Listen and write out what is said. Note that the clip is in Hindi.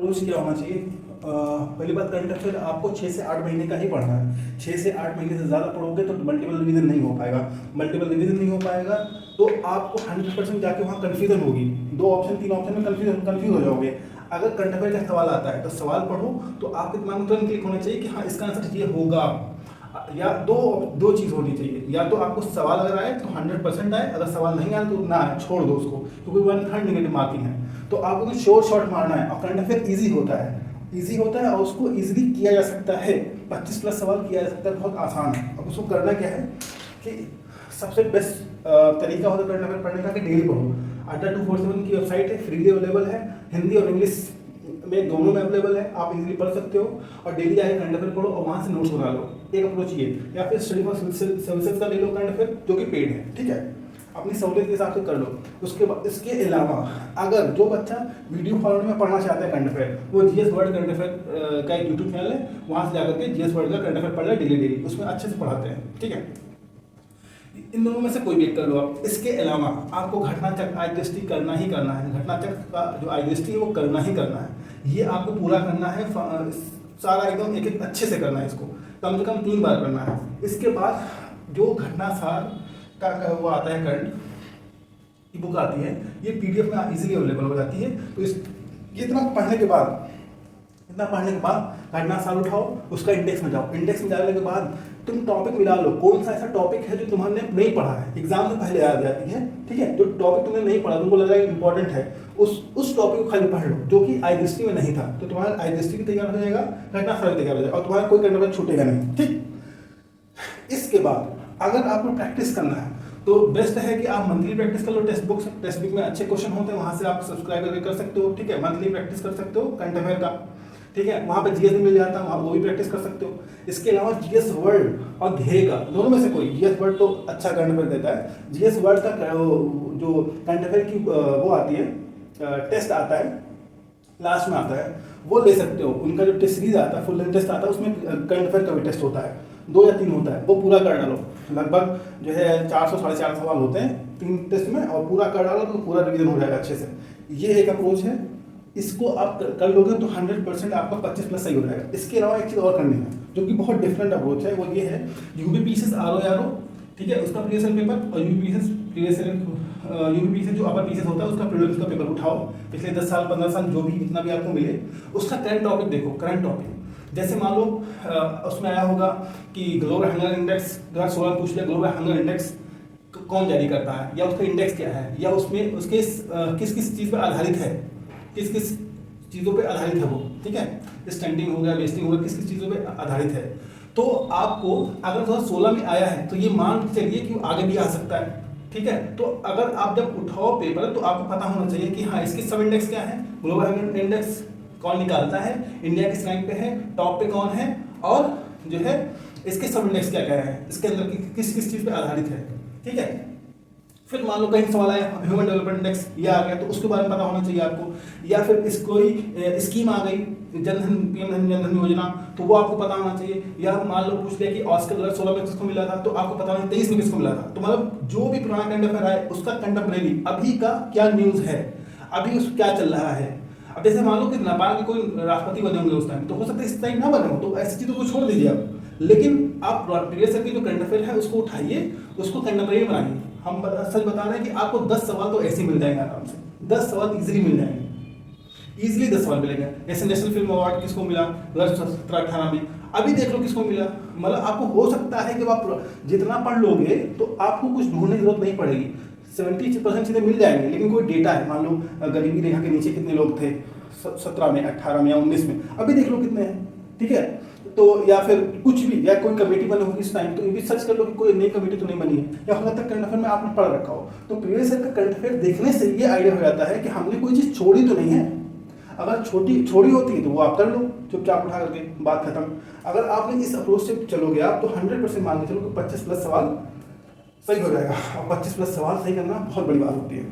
अप्रोच क्या होना चाहिए? पहली बात, करंट अफेयर आपको 6 से 8 महीने का ही पढ़ना है। 6 से 8 महीने से ज़्यादा पढ़ोगे तो मल्टीपल रिवीजन नहीं हो पाएगा। मल्टीपल रिवीजन नहीं हो पाएगा तो आपको 100% जाके वहाँ कन्फ्यूजन होगी। 2 ऑप्शन 3 ऑप्शन में कन्फ्यूज हो जाओगे। अगर करंट अफेयर का सवाल आता है तो सवाल पढ़ो तो आपके दिमाग में तुरंत क्लिक होना चाहिए कि हाँ इसका आंसर ये होगा। या दो चीज़ होनी चाहिए, या तो आपको सवाल अगर आए तो 100% आए, अगर सवाल नहीं आए तो ना आए, छोड़ दो उसको, क्योंकि 1/3 नेगेटिव मार्किंग है। तो आपको शॉर्ट मारना है। और करंट अफेयर ईजी होता है और उसको ईजिली किया जा सकता है। 25 प्लस सवाल किया जा सकता है, बहुत आसान है। अब उसको करना क्या है कि सबसे बेस्ट तरीका होता है करंट अफेयर पढ़ने का कि डेली पढ़ो। अड्डा 247 की वेबसाइट है, फ्रीली अवेलेबल है, हिंदी और इंग्लिश में दोनों में अवेलेबल है, आप इजीली पढ़ सकते हो। और डेली जाके करंट अफेयर पढ़ो और वहाँ से नोट्स बना लो। एक अप्रोच ये, या फिर स्टडी फॉर सर्विसेज का ले लो करंट अफेयर, जो कि पेड है, ठीक है, अपनी सहूलियत के हिसाब से कर लो। उसके बाद इसके अलावा अगर जो बच्चा वीडियो फॉर्मेट में पढ़ना चाहता है करंट अफेयर, वो जीएस वर्ल्ड करंट अफेयर का एक यूट्यूब चैनल है, वहाँ से जाकर के जीएस वर्ल्ड का करंट अफेयर पढ़ ले डेली, उसमें अच्छे से पढ़ाते हैं, ठीक है। इन दोनों में से कोई भी एक कर लो आप। इसके अलावा आपको घटना चक्र आईडीएसटी करना ही करना है। घटना चक्र का जो आईडीएसटी है वो करना ही करना है। ये आपको पूरा करना है, सारा एकदम एक एक अच्छे से करना है। इसको कम से कम 3 बार करना है। इसके बाद जो घटना सार का वो आता है, करंट की बुक आती है, ये पीडीएफ में इजीली अवेलेबल हो जाती है। तो इतना पढ़ने के बाद घटना सार उठाओ, उसका इंडेक्स में जाओ। इंडेक्स में जाने के बाद तुम टॉपिक मिला लो, कौन सा ऐसा टॉपिक है जो तुम्हारे नहीं पढ़ा है, एग्जाम से पहले आ जाती है, ठीक है। जो टॉपिक तुमने नहीं पढ़ा, तुमको लग रहा है इंपॉर्टेंट है, उस टॉपिक को खाली पढ़ लो, जो कि आईडीएसटी में नहीं था। तो तुम्हारा आईडीएसटी भी तैयार हो जाएगा, घटना सार भी तैयार हो जाएगा, और तुम्हारा कोई करंट अफेयर छूटेगा नहीं, ठीक। इसके बाद अगर आपको प्रैक्टिस करना है तो बेस्ट है कि आप मंथली प्रैक्टिस कर लो। टेक्स्ट बुक में अच्छे क्वेश्चन होते हैं, वहां से आप सब्सक्राइब करके कर सकते हो, ठीक है। मंथली प्रैक्टिस कर सकते हो करंट अफेयर का, ठीक है। वहाँ पे जीएस भी मिल जाता है, वहाँ वो भी प्रैक्टिस कर सकते हो। इसके अलावा जीएस वर्ल्ड और ध्येय का, दोनों में से कोई, जीएस वर्ल्ड तो अच्छा करंट अफेयर देता है। जीएस वर्ल्ड का जो करंट अफेयर की वो आती है, टेस्ट आता है, लास्ट में आता है, वो ले सकते हो। उनका जो टेस्ट सीरीज आता है, फुल लेंथ टेस्ट आता है, उसमें करंट अफेयर का भी टेस्ट होता है, 2 या 3 होता है, वो पूरा कर डालो। लगभग जो है 400 साढ़े 400 सवाल होते हैं 3 टेस्ट में, और पूरा कर डालो तो पूरा रिवीजन हो जाएगा अच्छे से। ये एक अप्रोच है, इसको आप कर लोगे तो 100% आपका 25 प्लस सही हो जाएगा। इसके अलावा एक चीज़ और करनी है जो कि बहुत डिफरेंट अप्रोच है, वो ये है यूपीपीसीएस आरओ, ठीक है, उसका प्रीवियस ईयर पेपर, और यूपीपीसीएस जो अपर पीसीएस होता है उसका प्रीवियस का पेपर उठाओ, पिछले 10 साल 15 साल जो भी जितना भी आपको मिले, उसका करंट टॉपिक देखो। करंट टॉपिक जैसे मान लो उसमें आया होगा कि ग्लोबल हंगर इंडेक्स 2016 पूछ लिया, ग्लोबल हंगर इंडेक्स कौन जारी करता है, या उसका इंडेक्स क्या है, या उसमें उसके किस किस चीज़ पर आधारित है, किस किस चीज़ों पे आधारित है वो, ठीक है। स्टैंडिंग हो गया, वेस्टिंग हो गया, किस किस चीज़ों पे आधारित है। तो आपको अगर 2016 में आया है तो ये मान के चलिए कि वो आगे भी आ सकता है, ठीक है। तो अगर आप जब उठाओ पेपर तो आपको पता होना चाहिए कि हाँ इसकी सब इंडेक्स क्या है, ग्लोबल हंगर इंडेक्स कौन निकालता है, इंडिया किस रैंक पे है, टॉप पे कौन है, और जो है इसके सब इंडेक्स क्या क्या है, इसके अंदर किस किस चीज़ पे आधारित है, ठीक है। फिर मान लो कहीं सवाल आया ह्यूमन डेवलपमेंट इंडेक्स ये आ गया, तो उसके बारे में पता होना चाहिए आपको। या फिर इस कोई स्कीम आ गई, जनधन पीएम जनधन योजना, तो वो आपको पता होना चाहिए। या मान लो पूछ लिया कि ऑस्कर 2016 में किसको मिला था, तो आपको पता होना 23 में किसको मिला था। तो मतलब जो भी पुराना करंट अफेयर है उसका कंटेम्परेरी अभी का क्या न्यूज़ है, अभी उस क्या चल रहा है। अब जैसे मान लो कि नेपाल के कोई राष्ट्रपति बने होंगे उस टाइम, तो हो सकता है इस टाइम ना बने हो, तो ऐसी चीज़ों को छोड़ दीजिए आप। लेकिन आप प्रीवियस ईयर की जो करंट अफेयर है उसको उठाइए, उसको कंटेम्परेरी बनाइए। हम सच बता रहे हैं कि आपको 10 सवाल तो ऐसे मिल जाएंगे आराम से, 10 सवाल इजीली मिल जाएंगे, इजीली 10 सवाल मिलेंगे। जैसे नेशनल फिल्म अवार्ड किसको मिला 2017-18 में, अभी देख लो किसको मिला। मतलब आपको हो सकता है कि आप जितना पढ़ लोगे तो आपको कुछ ढूंढने की जरूरत नहीं पड़ेगी, 70% चीज़ें मिल जाएंगी। लेकिन कोई डेटा है, मान लो गरीबी रेखा के नीचे कितने लोग थे 17 में, 18 में या 19 में, अभी देख लो कितने हैं, ठीक है। तो या फिर कुछ भी, या कोई कमेटी बनी होगी इस टाइम, तो ये भी सर्च कर लो कि कोई नई कमेटी तो नहीं बनी है, या हो सकता है करंट अफेयर में आपने पढ़ रखा हो। तो प्रीवियस ईयर का करंट अफेयर देखने से ये आइडिया हो जाता है कि हमने कोई चीज़ छोड़ी तो नहीं है। अगर छोड़ी होती है तो वो आप कर लो चुपचाप उठा करके, बात खत्म। अगर आपने इस अप्रोच से चलोगे आप, तो 100% मान के चलो कि 25 प्लस सवाल सही हो जाएगा। और 25 प्लस सवाल सही करना बहुत बड़ी बात होती है।